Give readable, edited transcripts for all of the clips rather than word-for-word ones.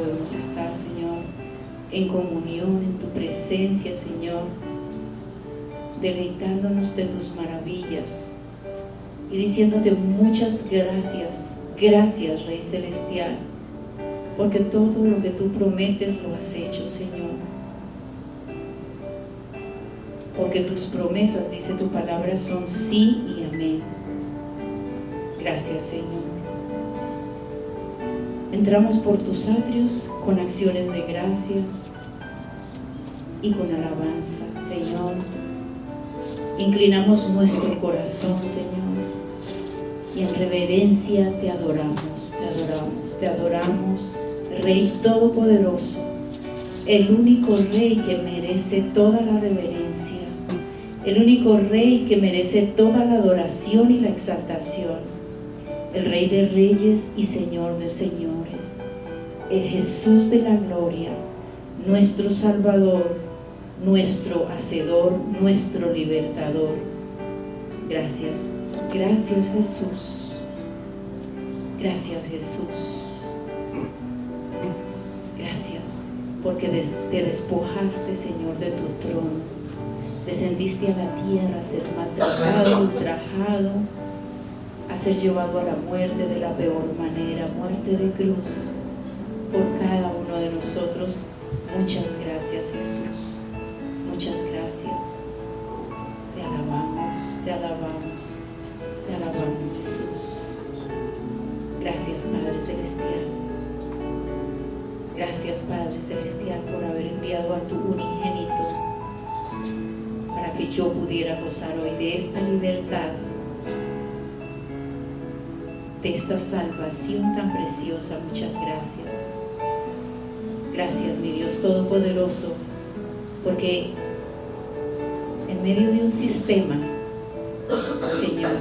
podemos estar, Señor, en comunión, en tu presencia, Señor, deleitándonos de tus maravillas y diciéndote muchas gracias, gracias, Rey Celestial, porque todo lo que tú prometes lo has hecho, Señor. Porque tus promesas, dice tu palabra, son sí y amén. Gracias, Señor. Entramos por tus atrios con acciones de gracias y con alabanza, Señor. Inclinamos nuestro corazón, Señor, y en reverencia te adoramos, te adoramos, te adoramos, Rey Todopoderoso, el único Rey que merece toda la reverencia, el único Rey que merece toda la adoración y la exaltación, el Rey de Reyes y Señor de Señores, el Jesús de la gloria, nuestro Salvador, nuestro Hacedor, nuestro Libertador. Gracias, gracias Jesús, gracias Jesús, gracias porque te despojaste, Señor, de tu trono, descendiste a la tierra a ser maltratado, ultrajado, a ser llevado a la muerte de la peor manera, muerte de cruz, por cada uno de nosotros. Muchas gracias, Jesús, muchas gracias. Te alabamos, te alabamos, te alabamos, Jesús. Gracias, Padre Celestial. Gracias, Padre Celestial, por haber enviado a tu unigénito para que yo pudiera gozar hoy de esta libertad, de esta salvación tan preciosa. Muchas gracias. Gracias, mi Dios Todopoderoso, porque en medio de un sistema, Señor,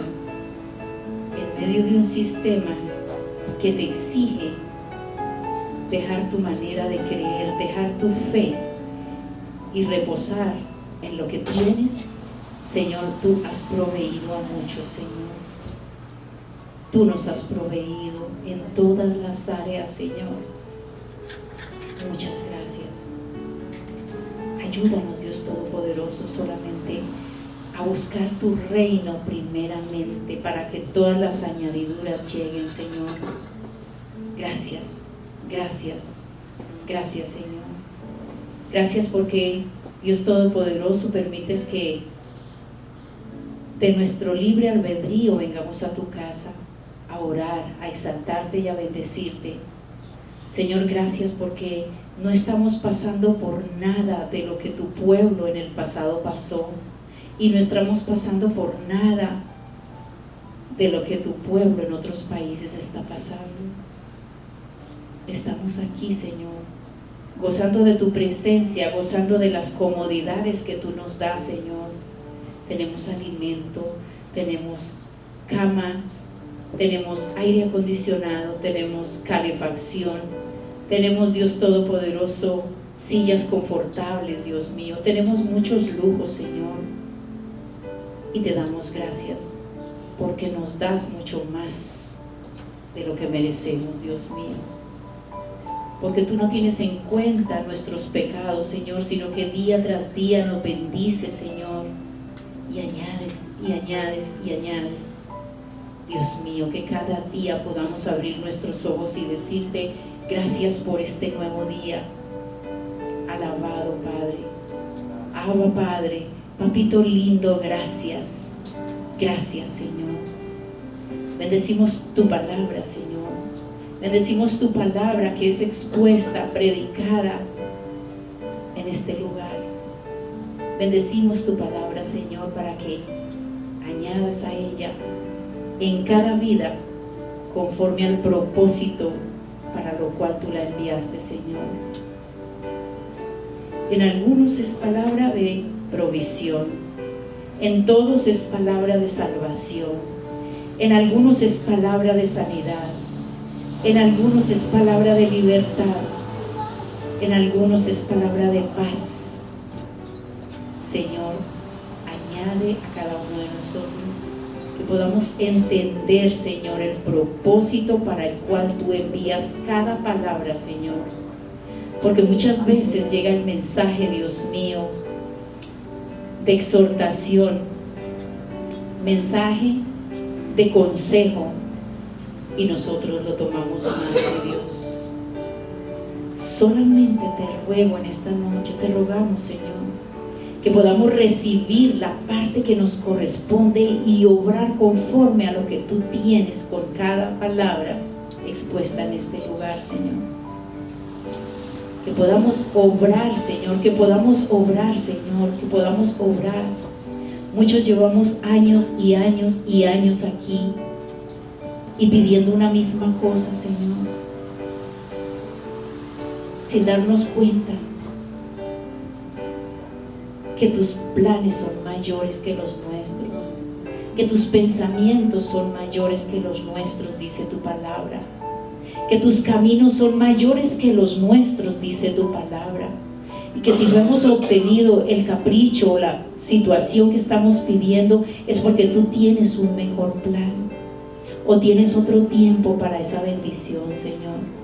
en medio de un sistema que te exige dejar tu manera de creer, dejar tu fe y reposar en lo que tienes, Señor, tú has proveído a muchos, Señor. Tú nos has proveído en todas las áreas, Señor. Muchas gracias. Ayúdanos, Dios Todopoderoso, solamente a buscar tu reino primeramente, para que todas las añadiduras lleguen, Señor. Gracias, gracias, gracias, Señor. Gracias porque, Dios Todopoderoso, permites que de nuestro libre albedrío vengamos a tu casa a orar, a exaltarte y a bendecirte. Señor, gracias porque no estamos pasando por nada de lo que tu pueblo en el pasado pasó, y no estamos pasando por nada de lo que tu pueblo en otros países está pasando. Estamos aquí, Señor, gozando de tu presencia, gozando de las comodidades que tú nos das, Señor. Tenemos alimento, tenemos cama, tenemos aire acondicionado, tenemos calefacción, tenemos, Dios Todopoderoso, sillas confortables, Dios mío, tenemos muchos lujos, Señor, y te damos gracias porque nos das mucho más de lo que merecemos, Dios mío, porque tú no tienes en cuenta nuestros pecados, Señor, sino que día tras día nos bendices, Señor, y añades, y añades, y añades. Dios mío, que cada día podamos abrir nuestros ojos y decirte gracias por este nuevo día. Alabado Padre, Abba Padre, Papito lindo, gracias, gracias, Señor. Bendecimos tu palabra, Señor. Bendecimos tu palabra que es expuesta, predicada en este lugar. Bendecimos tu palabra, Señor, para que añadas a ella en cada vida conforme al propósito para lo cual tú la enviaste, Señor. En algunos es palabra de provisión, en todos es palabra de salvación, en algunos es palabra de sanidad, en algunos es palabra de libertad, en algunos es palabra de paz. Señor, añade a cada uno de nosotros que podamos entender, Señor, el propósito para el cual tú envías cada palabra, Señor, porque muchas veces llega el mensaje, Dios mío, de exhortación, mensaje de consejo, y nosotros lo tomamos mal, de Dios. Solamente te ruego en esta noche, te rogamos, Señor, que podamos recibir la parte que nos corresponde y obrar conforme a lo que tú tienes con cada palabra expuesta en este lugar, Señor. Que podamos obrar, Señor, que podamos obrar, Señor, que podamos obrar. Muchos llevamos años y años y años aquí y pidiendo una misma cosa, Señor, sin darnos cuenta que tus planes son mayores que los nuestros, que tus pensamientos son mayores que los nuestros, dice tu palabra, que tus caminos son mayores que los nuestros, dice tu palabra, y que si no hemos obtenido el capricho o la situación que estamos pidiendo es porque tú tienes un mejor plan o tienes otro tiempo para esa bendición, Señor.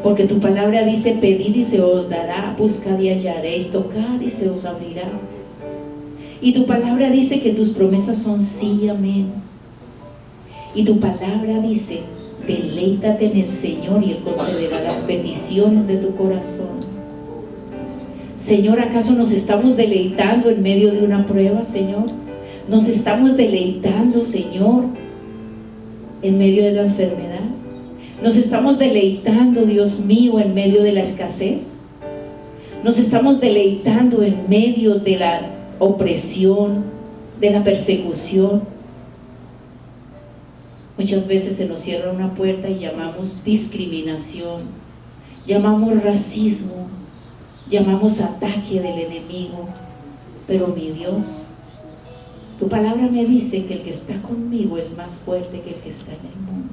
Porque tu palabra dice: pedid y se os dará, buscad y hallaréis, tocad y se os abrirá. Y tu palabra dice que tus promesas son sí y amén. Y tu palabra dice: deleítate en el Señor y Él concederá las peticiones de tu corazón. Señor, ¿acaso nos estamos deleitando en medio de una prueba, Señor? ¿Nos estamos deleitando, Señor, en medio de la enfermedad? ¿Nos estamos deleitando, Dios mío, en medio de la escasez? ¿Nos estamos deleitando en medio de la opresión, de la persecución? Muchas veces se nos cierra una puerta y llamamos discriminación, llamamos racismo, llamamos ataque del enemigo. Pero mi Dios, tu palabra me dice que el que está conmigo es más fuerte que el que está en el mundo.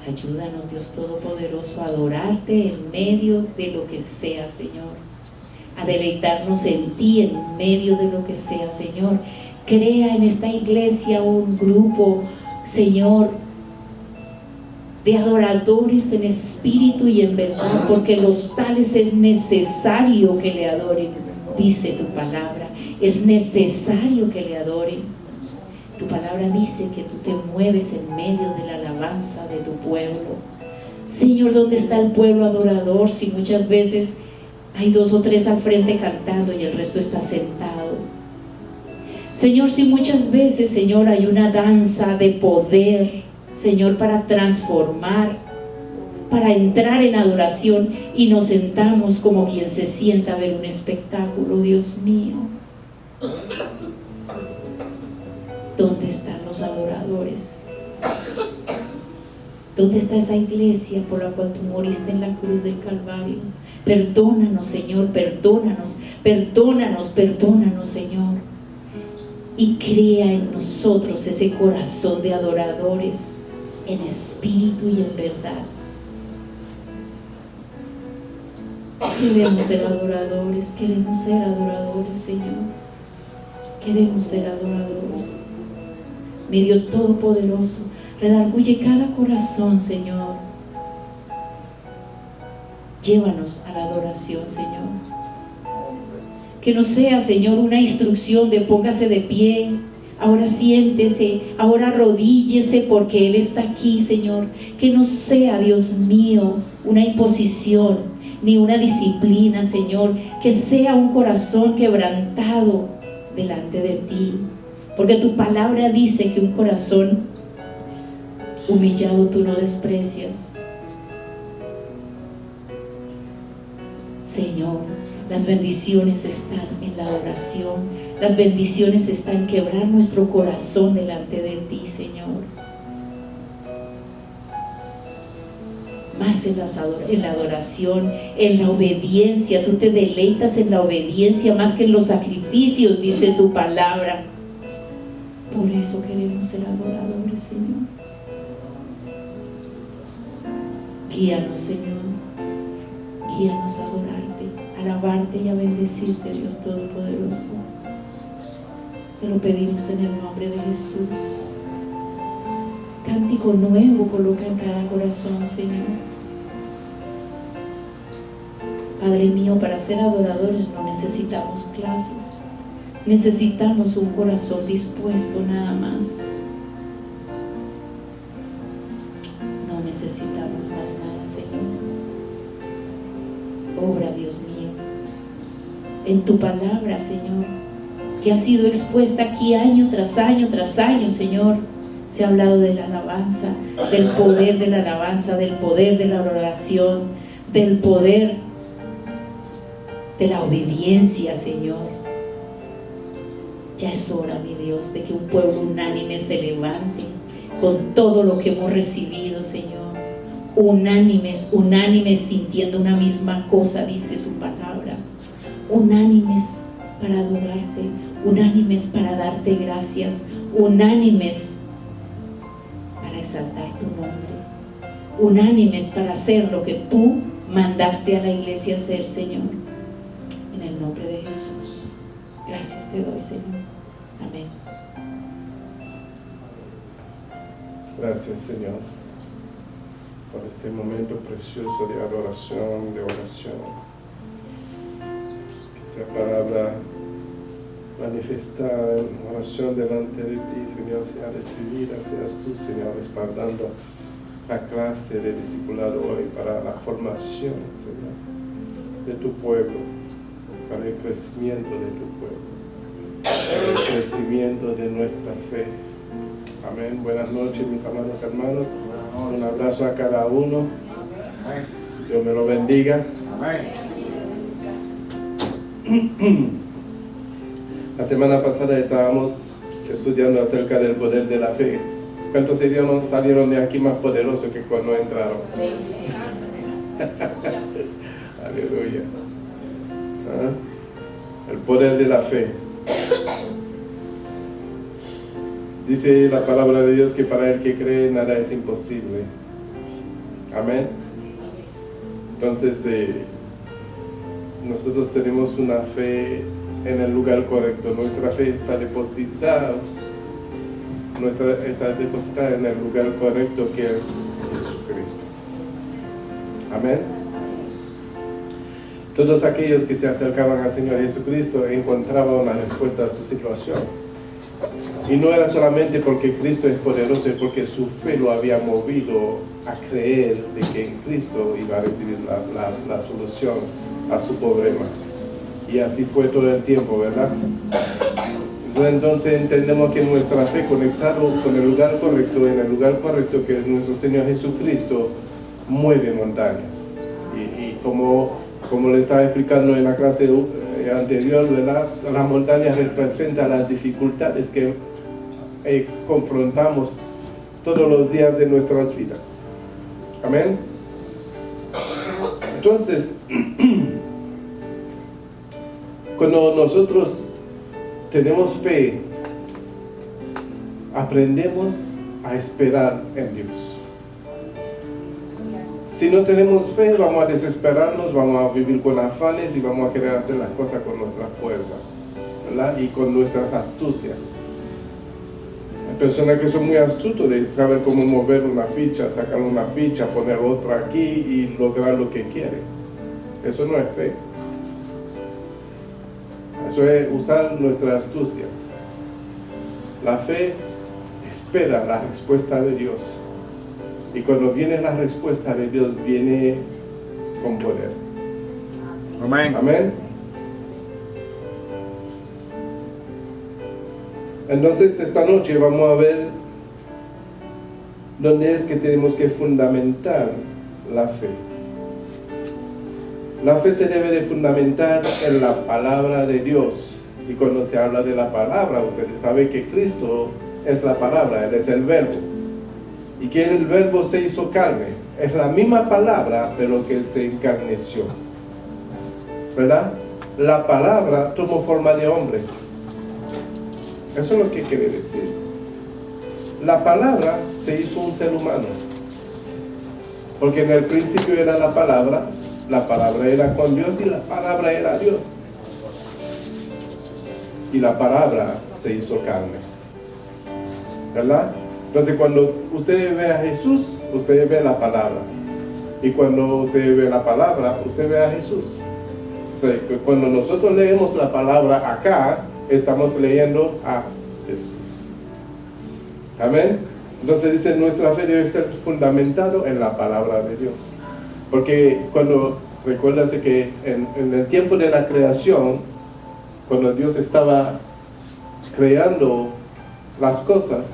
Ayúdanos, Dios Todopoderoso, a adorarte en medio de lo que sea, Señor, a deleitarnos en ti en medio de lo que sea, Señor. Crea en esta iglesia un grupo, Señor, de adoradores en espíritu y en verdad, porque los tales es necesario que le adoren, dice tu palabra. Es necesario que le adoren. Tu palabra dice que tú te mueves en medio de la alabanza de tu pueblo. Señor, ¿dónde está el pueblo adorador? Si muchas veces hay 2 o 3 al frente cantando y el resto está sentado. Señor, si muchas veces, Señor, hay una danza de poder, Señor, para transformar, para entrar en adoración, y nos sentamos como quien se sienta a ver un espectáculo, Dios mío. ¿Dónde están los adoradores? ¿Dónde está esa iglesia por la cual tú moriste en la cruz del Calvario? Perdónanos, Señor, perdónanos, perdónanos, perdónanos, Señor. Y crea en nosotros ese corazón de adoradores en espíritu y en verdad. Queremos ser adoradores, Señor. Queremos ser adoradores. Mi Dios Todopoderoso, redarguye cada corazón, Señor. Llévanos a la adoración, Señor. Que no sea, Señor, una instrucción de póngase de pie, ahora siéntese, ahora arrodíllese porque Él está aquí, Señor. Que no sea, Dios mío, una imposición ni una disciplina, Señor. Que sea un corazón quebrantado delante de ti, porque tu palabra dice que un corazón humillado tú no desprecias. Señor, las bendiciones están en la adoración, las bendiciones están en quebrar nuestro corazón delante de ti, Señor. Más en la adoración, en la obediencia. Tú te deleitas en la obediencia más que en los sacrificios, dice tu palabra. Por eso queremos ser adoradores, Señor. Guíanos, Señor. Guíanos a adorarte, a alabarte y a bendecirte, Dios Todopoderoso. Te lo pedimos en el nombre de Jesús. cántico nuevo coloca en cada corazón, Señor. Padre mío, para ser adoradores no necesitamos clases, necesitamos un corazón dispuesto nada más. No necesitamos más nada, Señor. Obra, Dios mío, en tu palabra, Señor, que ha sido expuesta aquí año tras año tras año, Señor. Se ha hablado de la alabanza, del poder de la alabanza, del poder de la oración, del poder de la obediencia, Señor. Ya es hora, mi Dios, de que un pueblo unánime se levante con todo lo que hemos recibido, Señor. Unánimes, unánimes, sintiendo una misma cosa, dice tu palabra. Unánimes para adorarte, unánimes para darte gracias, unánimes para exaltar tu nombre, unánimes para hacer lo que tú mandaste a la iglesia hacer, Señor. En el nombre de Jesús, gracias te doy, Señor. Amén. Gracias, Señor, por este momento precioso de adoración, de oración. Que esa palabra manifestada en oración delante de ti, Señor, sea recibida, seas tú, Señor, respaldando la clase de discipulado hoy para la formación, Señor, de tu pueblo, para el crecimiento de tu pueblo, para el crecimiento de nuestra fe. Amén. Buenas noches, mis amados hermanos. Un abrazo a cada uno. Dios me lo bendiga. La semana pasada estábamos estudiando acerca del poder de la fe. ¿Cuántos salieron de aquí más poderosos que cuando entraron? Aleluya. El poder de la fe. Dice la palabra de Dios que para el que cree nada es imposible. Amén. Entonces, nosotros tenemos una fe en el lugar correcto. Nuestra fe está depositada en el lugar correcto, que es Jesucristo. Amén. Todos aquellos que se acercaban al Señor Jesucristo encontraban una respuesta a su situación. Y no era solamente porque Cristo es poderoso, es porque su fe lo había movido a creer de que en Cristo iba a recibir la solución a su problema. Y así fue todo el tiempo, ¿verdad? Entonces entendemos que nuestra fe, conectado con el lugar correcto, en el lugar correcto que es nuestro Señor Jesucristo, mueve montañas. Y como le estaba explicando en la clase anterior, ¿verdad? Las montañas representan las dificultades que confrontamos todos los días de nuestras vidas. Amén. Entonces, cuando nosotros tenemos fe, aprendemos a esperar en Dios. Si no tenemos fe, vamos a desesperarnos, vamos a vivir con afanes y vamos a querer hacer las cosas con nuestra fuerza, ¿verdad? Y con nuestra astucia. Hay personas que son muy astutos de saber cómo mover una ficha, sacar una ficha, poner otra aquí y lograr lo que quieren. Eso no es fe. Eso es usar nuestra astucia. La fe espera la respuesta de Dios. Y cuando viene la respuesta de Dios, viene con poder. Amén. Amén. Entonces, esta noche vamos a ver dónde es que tenemos que fundamentar la fe. La fe se debe de fundamentar en la palabra de Dios. Y cuando se habla de la palabra, ustedes saben que Cristo es la palabra, Él es el verbo. Y que el verbo se hizo carne. Es la misma palabra, pero que se encarneció. ¿Verdad? La palabra tomó forma de hombre. Eso es lo que quiere decir. La palabra se hizo un ser humano. Porque en el principio era la palabra era con Dios y la palabra era Dios. Y la palabra se hizo carne. ¿Verdad? Entonces cuando usted ve a Jesús, usted ve la palabra. Y cuando usted ve la palabra, usted ve a Jesús. O sea, que cuando nosotros leemos la palabra acá, estamos leyendo a Jesús. Amén. Entonces dice, nuestra fe debe ser fundamentado en la palabra de Dios. Porque recuérdase que en el tiempo de la creación, cuando Dios estaba creando las cosas,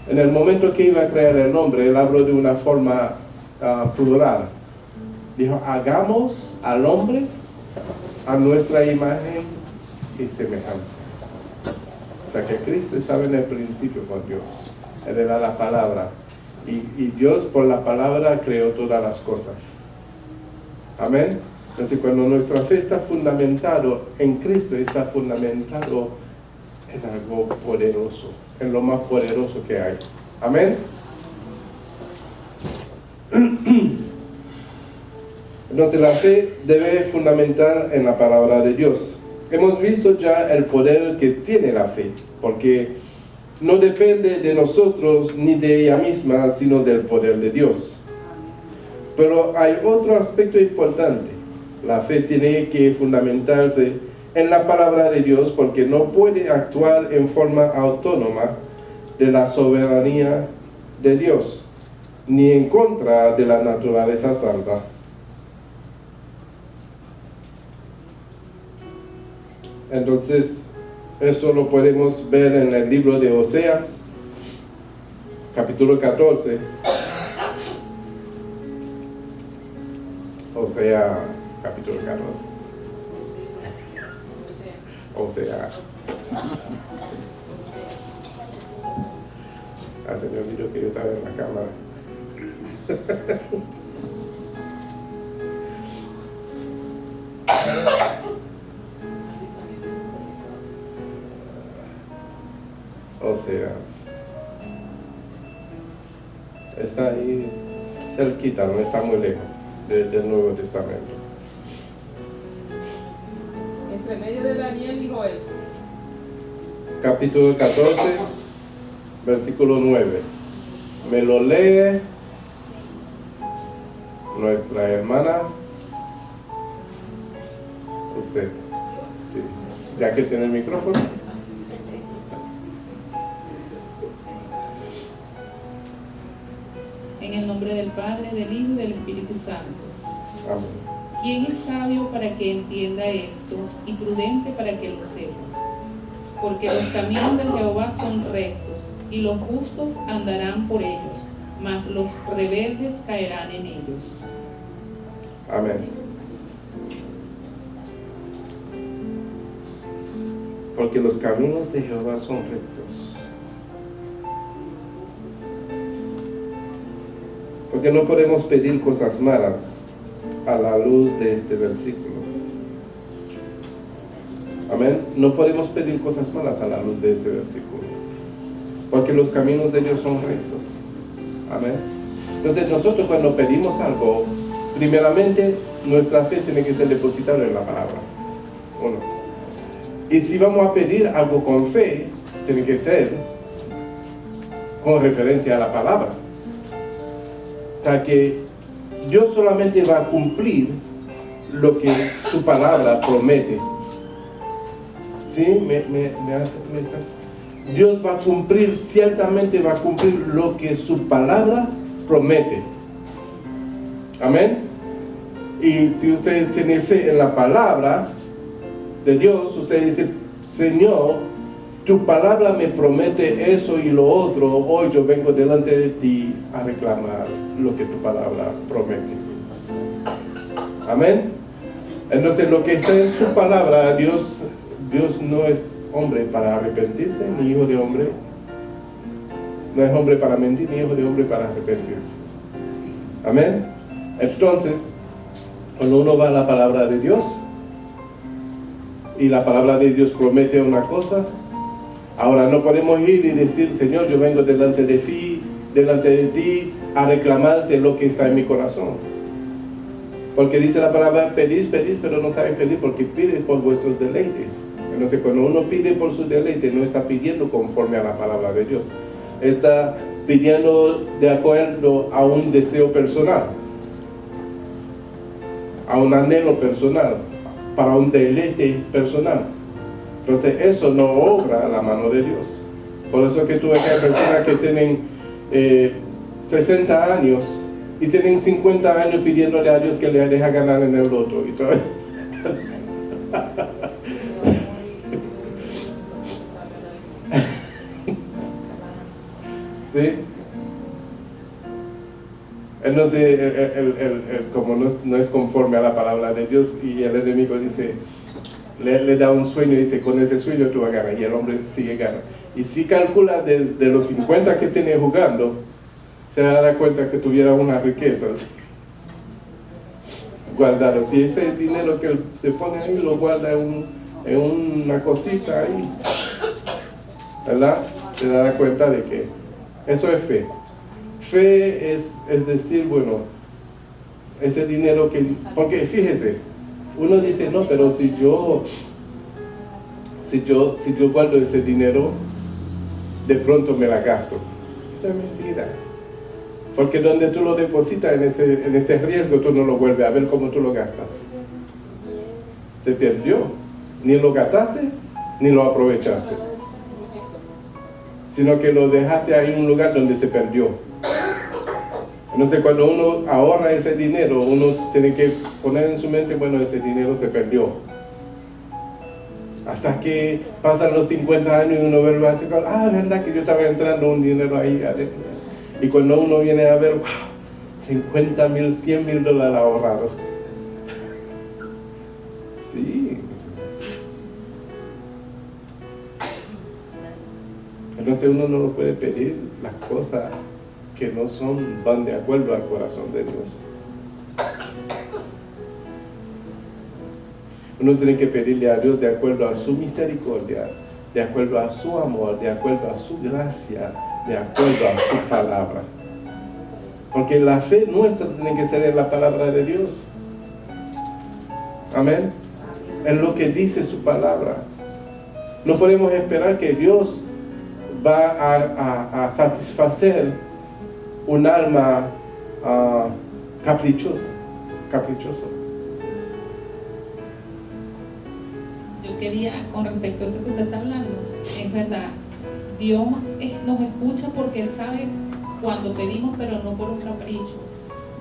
en el momento que iba a crear el hombre, Él habló de una forma plural. Dijo, hagamos al hombre a nuestra imagen y semejanza. O sea que Cristo estaba en el principio con Dios. Él era la palabra. Y Dios por la palabra creó todas las cosas. Amén. Entonces cuando nuestra fe está fundamentado en Cristo, está fundamentado en algo poderoso, en lo más poderoso que hay. Amén. Entonces la fe debe fundamentar en la palabra de Dios. Hemos visto ya el poder que tiene la fe, porque no depende de nosotros ni de ella misma, sino del poder de Dios. Pero hay otro aspecto importante. La fe tiene que fundamentarse en la palabra de Dios porque no puede actuar en forma autónoma de la soberanía de Dios, ni en contra de la naturaleza santa. Entonces, eso lo podemos ver en el libro de Oseas, capítulo 14. Oseas, capítulo 14. Oseas. Ah, se me olvidó que yo estaba en la cámara. Oseas. Está ahí cerquita, no está muy lejos del Nuevo Testamento. Entre medio de Daniel y Joel. Capítulo 14, versículo 9. Me lo lee nuestra hermana. Usted. Sí. Ya que tiene el micrófono. En el nombre del Padre, del Hijo y del Espíritu Santo. Amén. ¿Quién es sabio para que entienda esto y prudente para que lo sepa? Porque los caminos de Jehová son rectos y los justos andarán por ellos, mas los rebeldes caerán en ellos. Amén. Porque los caminos de Jehová son rectos. Porque no podemos pedir cosas malas a la luz de este versículo. Amén. No podemos pedir cosas malas a la luz de este versículo. Porque los caminos de Dios son rectos. Amén. Entonces nosotros cuando pedimos algo, primeramente nuestra fe tiene que ser depositada en la palabra. Uno. Y si vamos a pedir algo con fe, tiene que ser con referencia a la palabra. O sea que Dios solamente va a cumplir lo que su palabra promete. ¿Sí? Dios va a cumplir, ciertamente va a cumplir lo que su palabra promete. Amén. Y si usted tiene fe en la palabra de Dios, usted dice, Señor, tu palabra me promete eso y lo otro, hoy yo vengo delante de ti a reclamar lo que tu palabra promete. Amén. Entonces lo que está en su palabra, Dios no es hombre para arrepentirse, ni hijo de hombre. No es hombre para mentir, ni hijo de hombre para arrepentirse. Amén. Entonces, cuando uno va a la palabra de Dios, y la palabra de Dios promete una cosa, ahora no podemos ir y decir, Señor, yo vengo delante de ti a reclamarte lo que está en mi corazón. Porque dice la palabra, pedís, pero no sabes pedir porque pides por vuestros deleites. Entonces cuando uno pide por su deleite, no está pidiendo conforme a la palabra de Dios. Está pidiendo de acuerdo a un deseo personal, a un anhelo personal, para un deleite personal. Entonces eso no obra la mano de Dios. Por eso que tú ves que hay personas que tienen 60 años y tienen 50 años pidiéndole a Dios que le deja ganar en el loto. Y todo. ¿Sí? Entonces, como no es conforme a la palabra de Dios, y el enemigo dice, le da un sueño y dice, con ese sueño tú vas a ganar, y el hombre sigue ganando. Y si calcula de los 50 que tiene jugando, se dará cuenta que tuviera unas riquezas guardadas. Si ese dinero que se pone ahí lo guarda en una cosita ahí, ¿verdad? Se dará cuenta de que eso es fe. Fe es decir, bueno, ese dinero que... Porque fíjese, uno dice, no, pero si yo guardo ese dinero, de pronto me la gasto. Eso es mentira. Porque donde tú lo depositas en ese riesgo, tú no lo vuelves a ver cómo tú lo gastas. Se perdió. Ni lo gastaste, ni lo aprovechaste. Sino que lo dejaste ahí en un lugar donde se perdió. Entonces cuando uno ahorra ese dinero, uno tiene que poner en su mente, bueno, ese dinero se perdió. Hasta que pasan los 50 años y uno vuelve a decir, verdad que yo estaba entrando un dinero ahí adentro. Y cuando uno viene a ver, wow, 50,000, 100,000 dólares ahorrados. Sí. Entonces uno no lo puede pedir las cosas que no van de acuerdo al corazón de Dios. Uno tiene que pedirle a Dios de acuerdo a su misericordia, de acuerdo a su amor, de acuerdo a su gracia, de acuerdo a su palabra. Porque la fe nuestra tiene que ser en la palabra de Dios. Amén. En lo que dice su palabra. No podemos esperar que Dios va a satisfacer un alma caprichoso. Yo quería, con respecto a eso que usted está hablando, es verdad, Dios nos escucha porque Él sabe cuando pedimos, pero no por un capricho.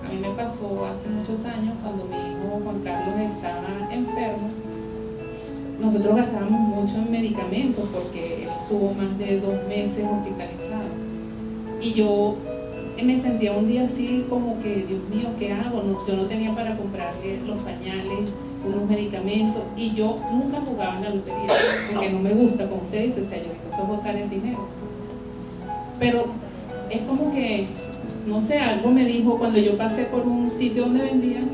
A mí me pasó hace muchos años, cuando mi hijo Juan Carlos estaba enfermo, nosotros gastábamos mucho en medicamentos porque él estuvo más de 2 meses hospitalizado. Y yo me sentía un día así como que, Dios mío, ¿qué hago? Yo no tenía para comprarle los pañales, unos medicamentos, y yo nunca jugaba en la lotería, porque no me gusta, como usted dice, yo eso es botar el dinero. Pero es como que, no sé, algo me dijo cuando yo pasé por un sitio donde vendían,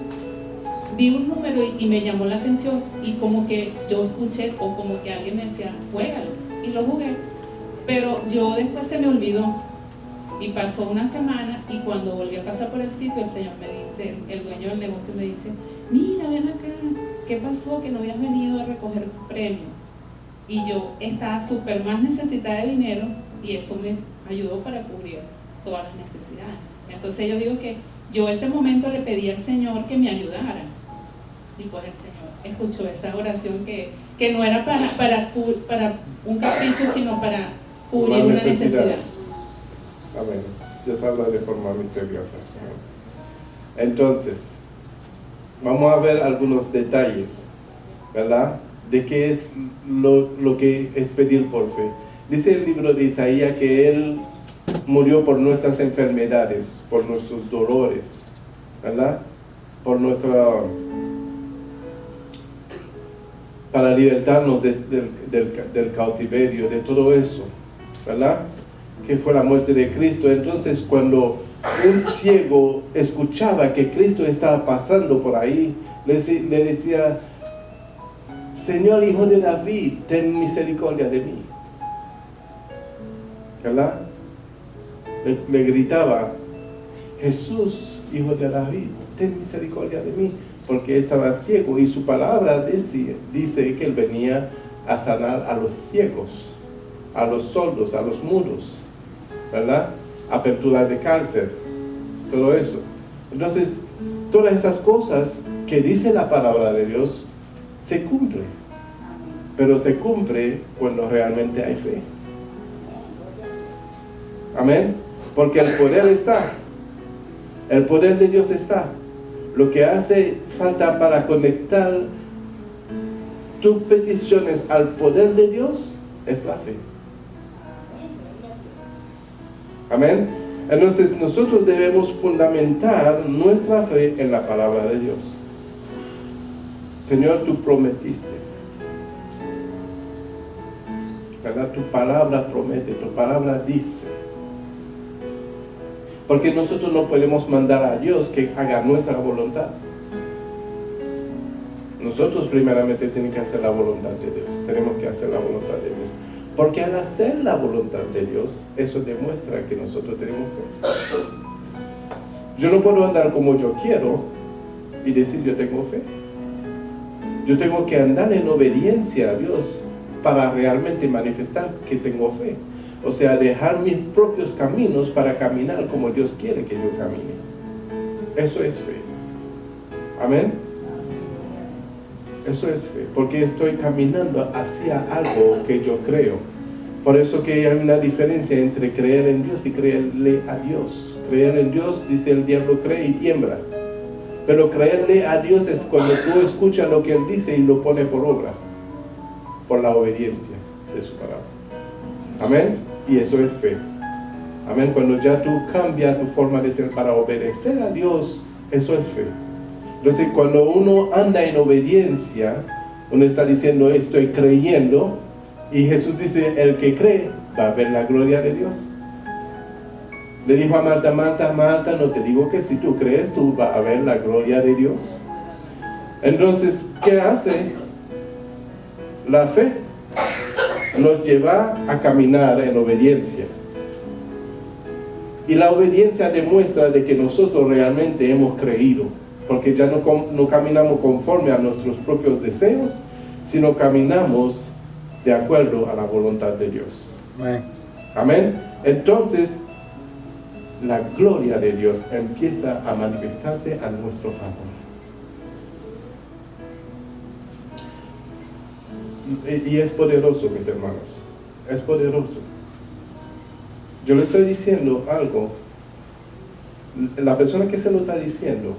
vi un número y me llamó la atención, y como que yo escuché, o como que alguien me decía, juégalo, y lo jugué, pero yo después se me olvidó. Y pasó una semana, y cuando volví a pasar por el sitio, el señor me dice, el dueño del negocio me dice, mira, ven acá, ¿qué pasó? Que no habías venido a recoger tu premio. Y yo estaba súper más necesitada de dinero, y eso me ayudó para cubrir todas las necesidades. Entonces yo digo que yo ese momento le pedí al Señor que me ayudara, y pues el Señor escuchó esa oración que no era para un capricho, sino para cubrir una necesidad. Amén. Dios habla de forma misteriosa. Entonces, vamos a ver algunos detalles, ¿verdad? De qué es lo que es pedir por fe. Dice el libro de Isaías que Él murió por nuestras enfermedades, por nuestros dolores, ¿verdad? Para libertarnos del cautiverio, de todo eso, ¿verdad? Que fue la muerte de Cristo. Entonces cuando un ciego escuchaba que Cristo estaba pasando por ahí, le decía, Señor, Hijo de David, ten misericordia de mí, ¿verdad? Le gritaba, Jesús, Hijo de David, ten misericordia de mí, porque estaba ciego, y su palabra dice que Él venía a sanar a los ciegos, a los sordos, a los mudos, ¿verdad? apertura de cárcel, todo eso. Entonces, todas esas cosas que dice la palabra de Dios se cumplen, pero se cumple cuando realmente hay fe. Amén. Porque el poder está, el poder de Dios está. Lo que hace falta para conectar tus peticiones al poder de Dios es la fe. Amén. Entonces nosotros debemos fundamentar nuestra fe en la palabra de Dios. Señor, tú prometiste, ¿verdad? Tu palabra promete, tu palabra dice. Porque nosotros no podemos mandar a Dios que haga nuestra voluntad. Nosotros primeramente tenemos que hacer la voluntad de Dios. Tenemos que hacer la voluntad de Dios. Porque al hacer la voluntad de Dios, eso demuestra que nosotros tenemos fe. Yo no puedo andar como yo quiero y decir yo tengo fe. Yo tengo que andar en obediencia a Dios para realmente manifestar que tengo fe. O sea, dejar mis propios caminos para caminar como Dios quiere que yo camine. Eso es fe. Amén. Eso es fe, porque estoy caminando hacia algo que yo creo. Por eso que hay una diferencia entre creer en Dios y creerle a Dios. Creer en Dios, dice el diablo, cree y tiembla. Pero creerle a Dios es cuando tú escuchas lo que Él dice y lo pone por obra, por la obediencia de su palabra. Amén. Y eso es fe. Amén. Cuando ya tú cambias tu forma de ser para obedecer a Dios, eso es fe. Entonces, cuando uno anda en obediencia, uno está diciendo, estoy creyendo, y Jesús dice, el que cree va a ver la gloria de Dios. Le dijo a Marta, Marta, Marta, no te digo que si tú crees, tú vas a ver la gloria de Dios. Entonces, ¿qué hace? La fe nos lleva a caminar en obediencia. Y la obediencia demuestra de que nosotros realmente hemos creído. Porque ya no caminamos conforme a nuestros propios deseos, sino caminamos de acuerdo a la voluntad de Dios. Amén. Amén. Entonces, la gloria de Dios empieza a manifestarse a nuestro favor. Y es poderoso, mis hermanos. Es poderoso. Yo le estoy diciendo algo. La persona que se lo está diciendo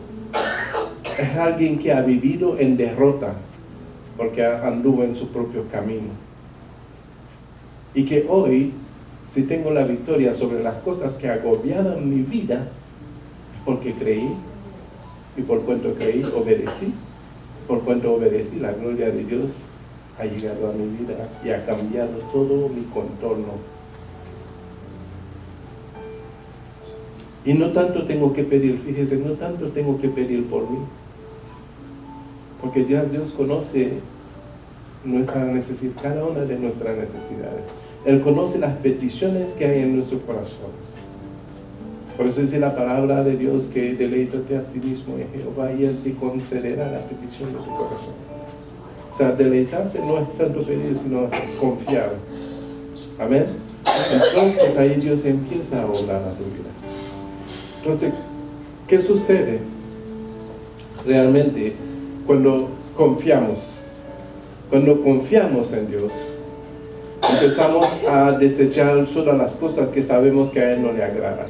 es alguien que ha vivido en derrota porque anduvo en su propio camino. Y que hoy, si tengo la victoria sobre las cosas que agobiaban mi vida, porque creí, y por cuanto creí, obedecí. Por cuanto obedecí, la gloria de Dios ha llegado a mi vida y ha cambiado todo mi contorno. Y no tanto tengo que pedir, fíjese, no tanto tengo que pedir por mí. Porque ya Dios conoce nuestra necesidad, cada una de nuestras necesidades. Él conoce las peticiones que hay en nuestros corazones. Por eso dice la palabra de Dios que deleítate a sí mismo en Jehová y Él te concederá la petición de tu corazón. O sea, deleitarse no es tanto pedir, sino confiar. Amén. Entonces ahí Dios empieza a obrar a tu vida. Entonces, ¿qué sucede realmente cuando confiamos? Cuando confiamos en Dios, empezamos a desechar todas las cosas que sabemos que a Él no le agrada.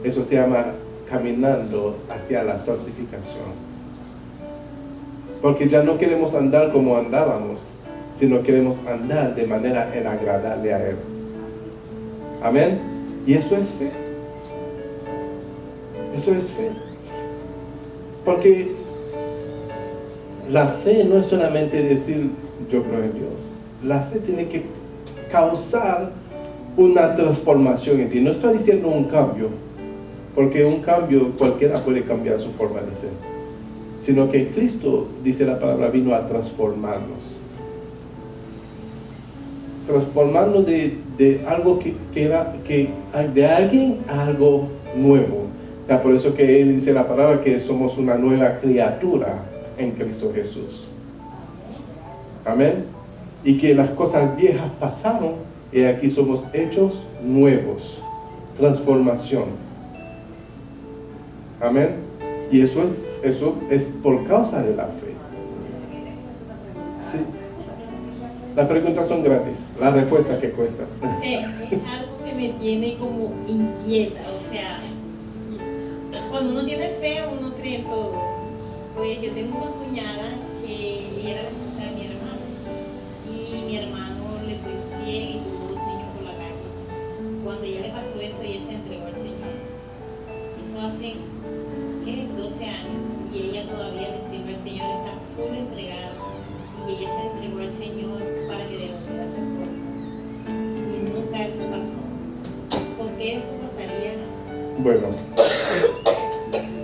Eso se llama caminando hacia la santificación. Porque ya no queremos andar como andábamos, sino queremos andar de manera en agradarle a Él. Amén. Y eso es fe. Eso es fe. Porque la fe no es solamente decir yo creo en Dios. La fe tiene que causar una transformación en ti. No estoy diciendo un cambio, porque un cambio cualquiera puede cambiar su forma de ser, sino que Cristo, dice la palabra, vino a transformarnos. Transformarnos de algo que era de alguien a algo nuevo. O sea, por eso que Él dice la palabra que somos una nueva criatura en Cristo Jesús. Amén. Y que las cosas viejas pasaron y aquí somos hechos nuevos, transformación. Amén. Y eso es por causa de la fe. Sí. Las preguntas son gratis, la respuesta que cuesta. Es algo que me tiene como inquieta, o sea, cuando uno tiene fe, uno cree en todo. Pues yo tengo una cuñada que ella era la esposa de mi hermano, y mi hermano le fue infiel y tuvo 2 niños por la calle. Cuando ella le pasó eso, ella se entregó al Señor. Eso hace, ¿qué? 12 años, y ella todavía le sirve al Señor, está full entregada, y ella se entregó al Señor para que devolviera a su esposa. Y nunca eso pasó. ¿Por qué eso pasaría? Bueno,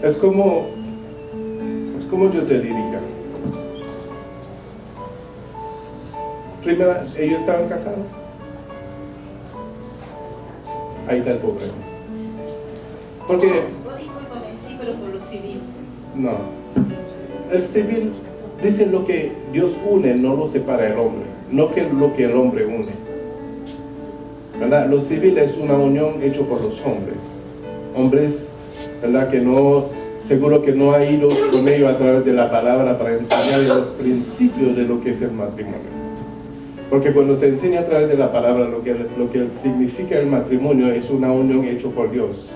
es como yo te diría. Primero, ellos estaban casados. Ahí está el problema. Porque, Discúlpame, sí, pero por lo civil. no, el civil dice lo que Dios une, no lo separa el hombre, no que lo que el hombre une. ¿Verdad? Lo civil es una unión hecha por los hombres. Hombres, ¿verdad? Que no, seguro que no ha ido con ellos a través de la palabra para enseñar los principios de lo que es el matrimonio. Porque cuando se enseña a través de la palabra lo que significa el matrimonio es una unión hecha por Dios.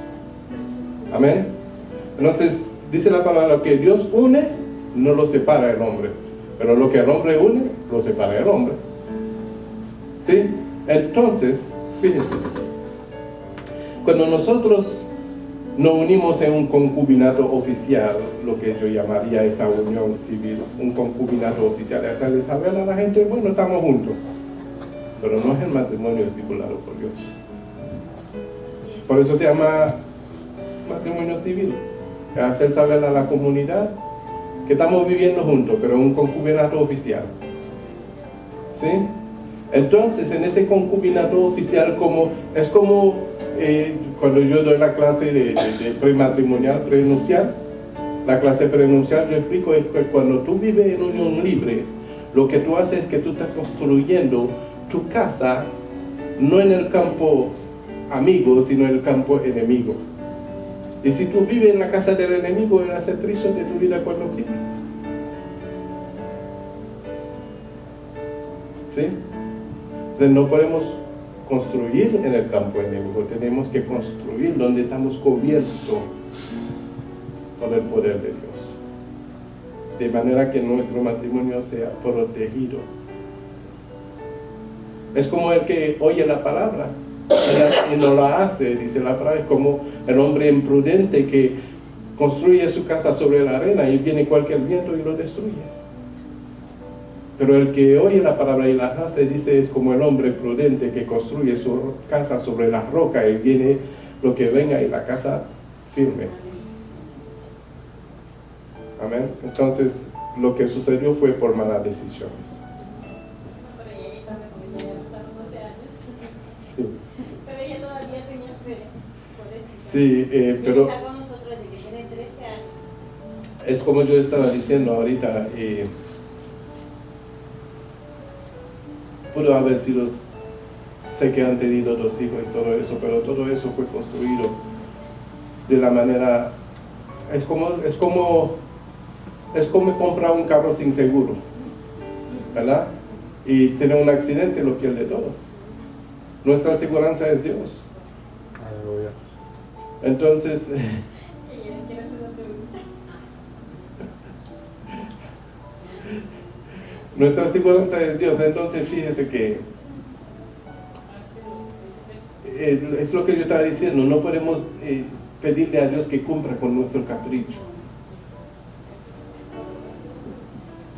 Amén. Entonces, dice la palabra, lo que Dios une, no lo separa el hombre. Pero lo que el hombre une, lo separa el hombre. ¿Sí? Entonces, fíjense, cuando nosotros nos unimos en un concubinato oficial, lo que yo llamaría esa unión civil, un concubinato oficial, es hacerle saber a la gente, bueno, estamos juntos, pero no es el matrimonio estipulado por Dios. Por eso se llama matrimonio civil, es hacer saber a la comunidad que estamos viviendo juntos, pero en un concubinato oficial. ¿Sí? Entonces, en ese concubinato oficial, es como cuando yo doy la clase de prematrimonial, prenupcial, la clase prenupcial, yo explico es que cuando tú vives en unión libre, lo que tú haces es que tú estás construyendo tu casa, no en el campo amigo, sino en el campo enemigo. Y si tú vives en la casa del enemigo, él hace trizos de tu vida cuando quiere. ¿Sí? Entonces no podemos construir en el campo enemigo, tenemos que construir donde estamos cubiertos por el poder de Dios, de manera que nuestro matrimonio sea protegido. Es como el que oye la palabra y no la hace, dice la palabra, es como el hombre imprudente que construye su casa sobre la arena y viene cualquier viento y lo destruye. Pero el que oye la palabra y la hace, dice, es como el hombre prudente que construye su casa sobre la roca y viene lo que venga y la casa firme. Amén. Entonces, lo que sucedió fue por malas decisiones. Pero ella también, porque ella pasaron 12 años. Sí. Pero ella todavía tenía fe. Por eso. Sí, pero Ella está con nosotros desde que tiene 13 años. es como yo estaba diciendo ahorita, pudo haber sido, sé que han tenido 2 hijos y todo eso, pero todo eso fue construido de la manera, es como comprar un carro sin seguro, ¿verdad? Y tener un accidente lo pierde todo. Nuestra aseguranza es Dios. Aleluya. Entonces, Ella quiere hacer la pregunta. nuestra aseguranza es Dios. Entonces, fíjese que es lo que yo estaba diciendo, no podemos pedirle a Dios que cumpla con nuestro capricho.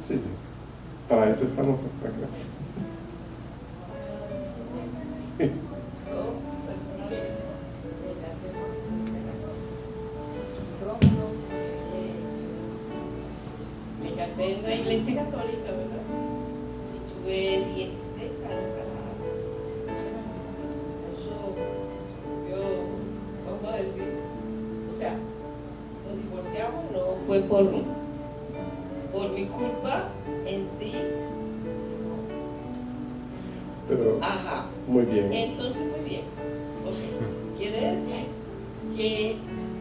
Sí, sí. Para eso estamos acá. Sí. Me casé en la iglesia católica, ¿verdad? Y tuve 16 años casada. Yo, vamos a decir, o sea, nos divorciamos, no fue por mi culpa en sí. Pero Ajá. muy bien. Entonces, muy bien. Ok. quiere decir que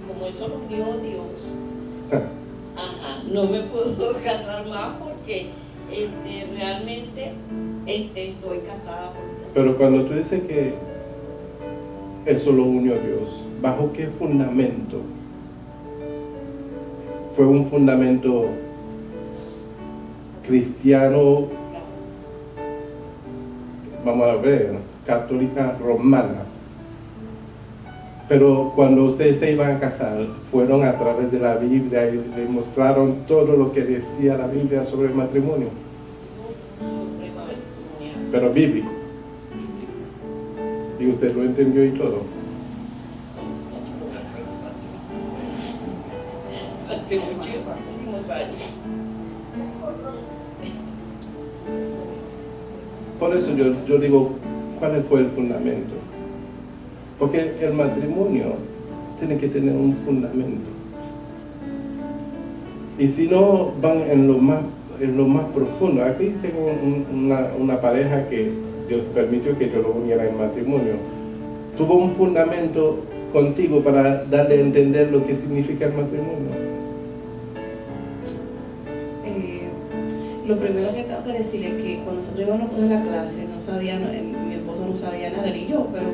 como eso lo unió Dios, no me puedo casar más porque realmente estoy casada. Pero cuando tú dices que eso lo unió Dios, ¿bajo qué fundamento? ¿Fue un fundamento cristiano, vamos a ver, católica romana? Pero cuando ustedes se iban a casar, fueron a través de la Biblia y le mostraron todo lo que decía la Biblia sobre el matrimonio. Pero bíblico. Y usted lo entendió y todo. Hace muchísimos años. Por eso yo digo, ¿cuál fue el fundamento? Porque el matrimonio tiene que tener un fundamento. Y si no van en lo más profundo, aquí tengo una pareja que Dios permitió que yo lo uniera en matrimonio. Tuvo un fundamento contigo para darle a entender lo que significa el matrimonio. Lo primero que tengo que decir es que cuando nosotros íbamos a coger la clase, no sabía, mi esposo no sabía nada, ni yo, pero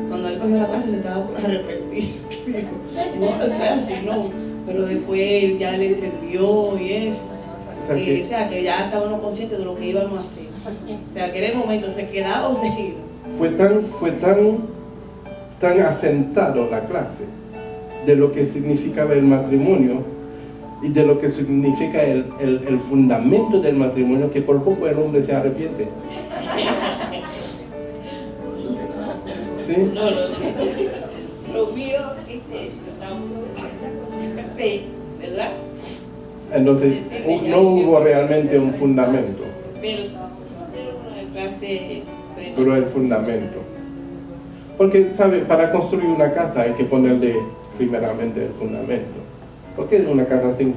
cuando él cogió la clase se estaba por arrepentir. No, estoy así, no. Pero después ya le entendió y eso. O sea, que ya estábamos conscientes de lo que íbamos a hacer. O sea, que era el momento, se quedaba o se iba. Fue tan asentado la clase de lo que significaba el matrimonio y de lo que significa el fundamento del matrimonio, que por poco el hombre se arrepiente. ¿Sí? No, lo mío, ¿verdad? Entonces, no hubo realmente un fundamento, Pero una clase, pero el fundamento. Porque, ¿sabe? Para construir una casa hay que ponerle primeramente el fundamento. Porque es una casa sin fundamento.